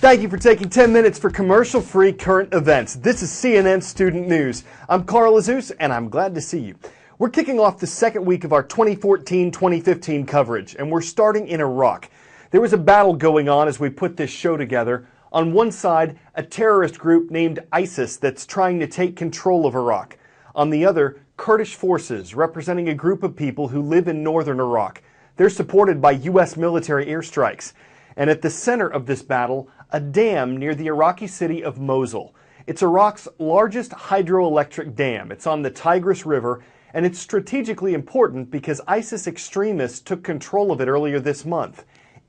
Thank you for taking 10 minutes for commercial-free current events. This is CNN Student News. I'm Carl Azus, and I'm glad to see you. We're kicking off the second week of our 2014-2015 coverage, and we're starting in Iraq. There was a battle going on as we put this show together. On one side, a terrorist group named ISIS that's trying to take control of Iraq. On the other, Kurdish forces representing a group of people who live in northern Iraq. They're supported by U.S. military airstrikes. And at the center of this battle, a dam near the Iraqi city of Mosul. It's Iraq's largest hydroelectric dam. It's on the Tigris River, and it's strategically important because ISIS extremists took control of it earlier this month.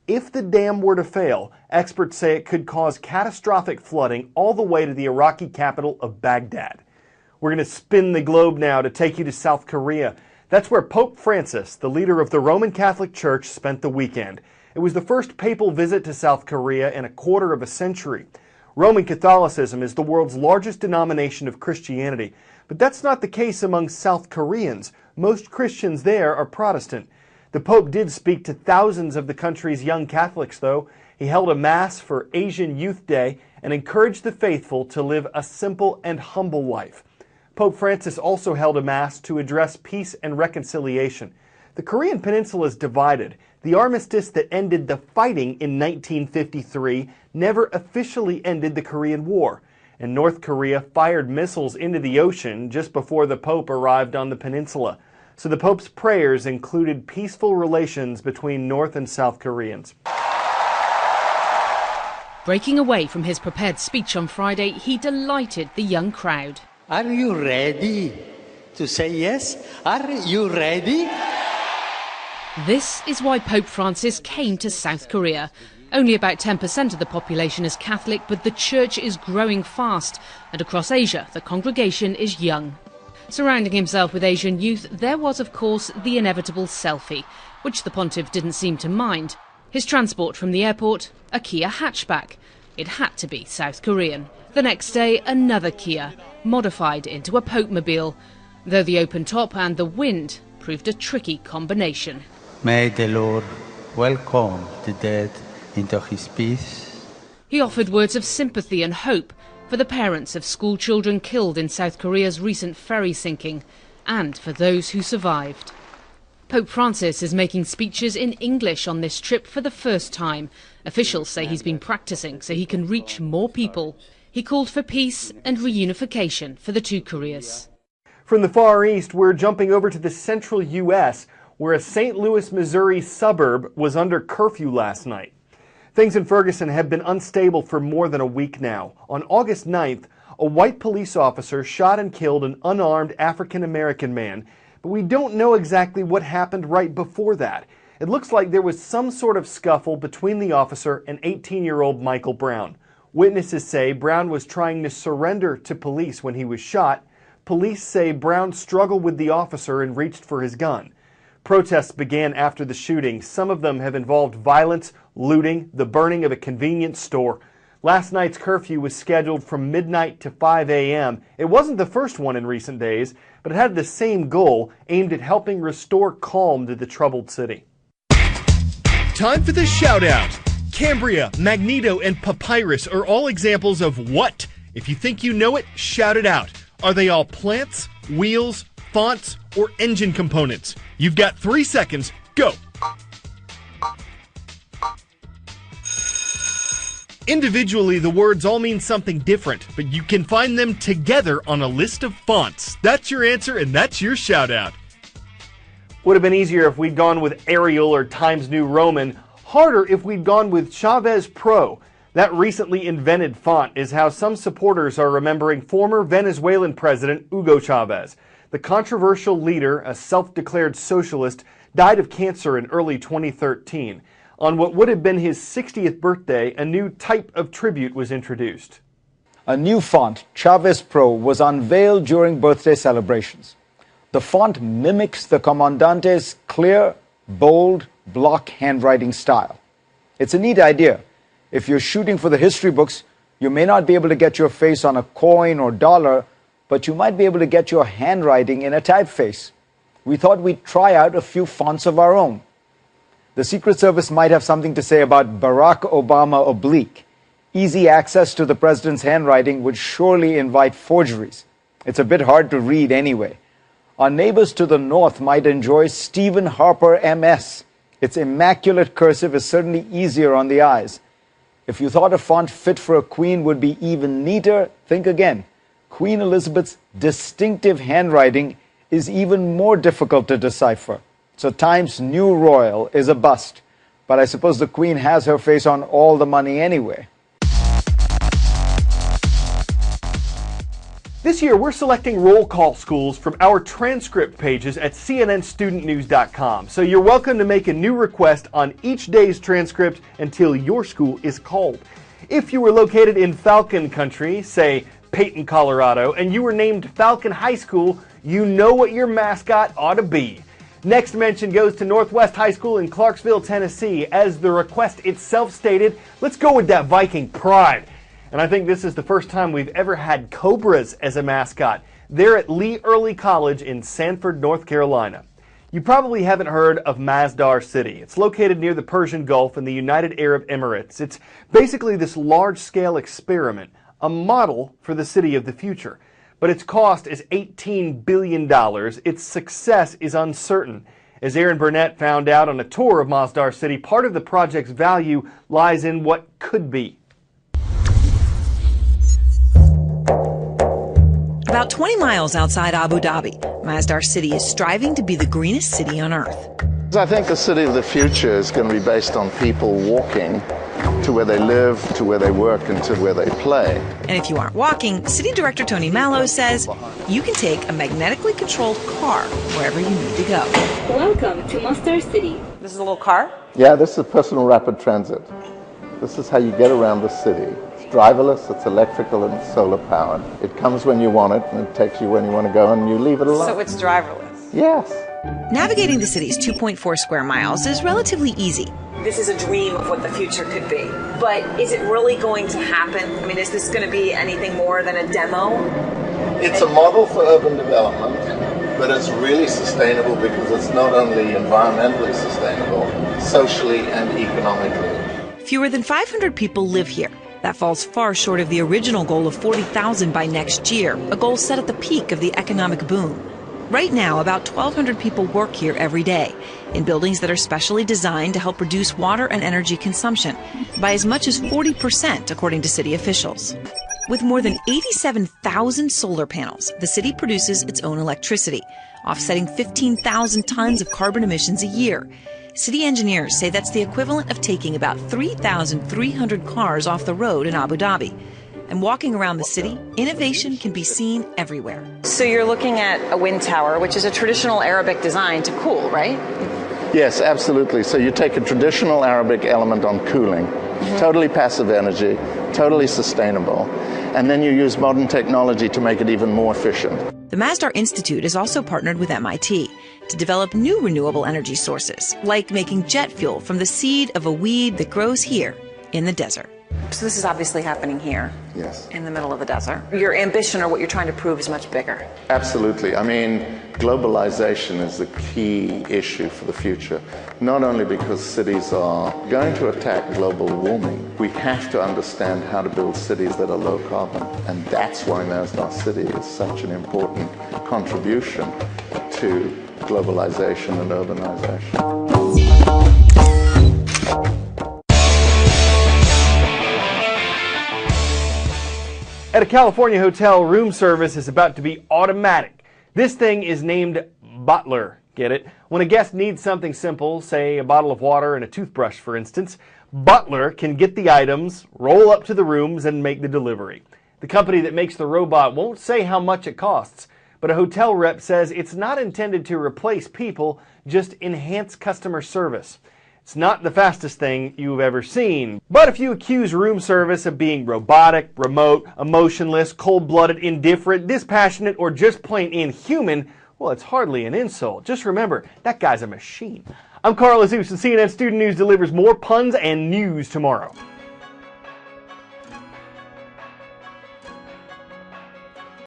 If the dam were to fail, experts say it could cause catastrophic flooding all the way to the Iraqi capital of Baghdad. We're going to spin the globe now to take you to South Korea. That's where Pope Francis, the leader of the Roman Catholic Church, spent the weekend. It was the first papal visit to South Korea in a quarter of a century. Roman Catholicism is the world's largest denomination of Christianity, but that's not the case among South Koreans. Most Christians there are Protestant. The Pope did speak to thousands of the country's young Catholics, though. He held a Mass for Asian Youth Day and encouraged the faithful to live a simple and humble life. Pope Francis also held a Mass to address peace and reconciliation. The Korean Peninsula is divided. The armistice that ended the fighting in 1953 never officially ended the Korean War, and North Korea fired missiles into the ocean just before the Pope arrived on the peninsula. So the Pope's prayers included peaceful relations between North and South Koreans. Breaking away from his prepared speech on Friday, he delighted the young crowd. Are you ready to say yes? Are you ready? This is why Pope Francis came to South Korea. Only about 10% of the population is Catholic, but the church is growing fast, and across Asia, the congregation is young. Surrounding himself with Asian youth, there was, of course, the inevitable selfie, which the pontiff didn't seem to mind. His transport from the airport, a Kia hatchback. It had to be South Korean. The next day, another Kia, modified into a Pope-mobile, though the open top and the wind proved a tricky combination. May the Lord welcome the dead into his peace. He offered words of sympathy and hope for the parents of school children killed in South Korea's recent ferry sinking, and for those who survived. Pope Francis is making speeches in English on this trip for the first time. Officials say he's been practicing so he can reach more people. He called for peace and reunification for the two Koreas. From the Far East, we're jumping over to the central U.S., where a St. Louis, Missouri suburb was under curfew last night. Things in Ferguson have been unstable for more than a week now. On August 9th, a white police officer shot and killed an unarmed African-American man, but we don't know exactly what happened right before that. It looks like there was some sort of scuffle between the officer and 18-year-old Michael Brown. Witnesses say Brown was trying to surrender to police when he was shot. Police say Brown struggled with the officer and reached for his gun. Protests began after the shooting. Some of them have involved violence, looting, the burning of a convenience store. Last night's curfew was scheduled from midnight to 5 a.m. It wasn't the first one in recent days, but it had the same goal, aimed at helping restore calm to the troubled city. Time for the shout-out. Cambria, Magneto, and Papyrus are all examples of what? If you think you know it, shout it out. Are they all plants, wheels, fonts, or engine components? You've got 3 seconds. Go! Individually, the words all mean something different, but you can find them together on a list of fonts. That's your answer, and that's your shout-out. Would have been easier if we'd gone with Arial or Times New Roman. Harder if we'd gone with Chavez Pro. That recently invented font is how some supporters are remembering former Venezuelan President Hugo Chavez. The controversial leader, a self-declared socialist, died of cancer in early 2013. On what would have been his 60th birthday, a new type of tribute was introduced. A new font, Chavez Pro, was unveiled during birthday celebrations. The font mimics the Comandante's clear, bold, block handwriting style. It's a neat idea. If you're shooting for the history books, you may not be able to get your face on a coin or dollar, but you might be able to get your handwriting in a typeface. We thought we'd try out a few fonts of our own. The Secret Service might have something to say about Barack Obama oblique. Easy access to the president's handwriting would surely invite forgeries. It's a bit hard to read anyway. Our neighbors to the north might enjoy Stephen Harper MS. Its immaculate cursive is certainly easier on the eyes. If you thought a font fit for a queen would be even neater, think again. Queen Elizabeth's distinctive handwriting is even more difficult to decipher. So Times New Royal is a bust. But I suppose the Queen has her face on all the money anyway. This year, we're selecting roll call schools from our transcript pages at cnnstudentnews.com. So you're welcome to make a new request on each day's transcript until your school is called. If you were located in Falcon Country, say Peyton, Colorado, and you were named Falcon High School, you know what your mascot ought to be. Next mention goes to Northwest High School in Clarksville, Tennessee. As the request itself stated, let's go with that Viking pride. And I think this is the first time we've ever had cobras as a mascot. They're at Lee Early College in Sanford, North Carolina. You probably haven't heard of Masdar City. It's located near the Persian Gulf in the United Arab Emirates. It's basically this large-scale experiment, a model for the city of the future. But its cost is $18 billion. Its success is uncertain. As Aaron Burnett found out on a tour of Masdar City, part of the project's value lies in what could be. About 20 miles outside Abu Dhabi, Masdar City is striving to be the greenest city on Earth. I think the city of the future is going to be based on people walking to where they live, to where they work, and to where they play. And if you aren't walking, City Director Tony Mallow says you can take a magnetically controlled car wherever you need to go. Welcome to Masdar City. This is a little car? Yeah, this is personal rapid transit. This is how you get around the city. It's driverless, it's electrical, and it's solar powered. It comes when you want it, and it takes you when you want to go, and you leave it alone. So it's driverless? Yes. Navigating the city's 2.4 square miles is relatively easy. This is a dream of what the future could be. But is it really going to happen? I mean, is this going to be anything more than a demo? It's a model for urban development, but it's really sustainable because it's not only environmentally sustainable, socially and economically. Fewer than 500 people live here. That falls far short of the original goal of 40,000 by next year, a goal set at the peak of the economic boom. Right now, about 1,200 people work here every day in buildings that are specially designed to help reduce water and energy consumption by as much as 40%, according to city officials. With more than 87,000 solar panels, the city produces its own electricity, offsetting 15,000 tons of carbon emissions a year. City engineers say that's the equivalent of taking about 3,300 cars off the road in Abu Dhabi. And walking around the city, innovation can be seen everywhere. So you're looking at a wind tower, which is a traditional Arabic design to cool, right? Yes, absolutely. So you take a traditional Arabic element on cooling, totally passive energy, totally sustainable, and then you use modern technology to make it even more efficient. The Masdar Institute is also partnered with MIT to develop new renewable energy sources, like making jet fuel from the seed of a weed that grows here in the desert. So this is obviously happening here. Yes. In the middle of the desert. Your ambition or what you're trying to prove is much bigger. Absolutely. I mean, globalization is the key issue for the future, not only because cities are going to attack global warming. We have to understand how to build cities that are low carbon, and that's why Masdar City is such an important contribution to globalization and urbanization. At a California hotel, room service is about to be automatic. This thing is named Butler. Get it? When a guest needs something simple, say a bottle of water and a toothbrush, for instance, Butler can get the items, roll up to the rooms, and make the delivery. The company that makes the robot won't say how much it costs, but a hotel rep says it's not intended to replace people, just enhance customer service. It's not the fastest thing you've ever seen. But if you accuse room service of being robotic, remote, emotionless, cold-blooded, indifferent, dispassionate, or just plain inhuman, well, it's hardly an insult. Just remember, that guy's a machine. I'm Carl Azus, and CNN Student News delivers more puns and news tomorrow.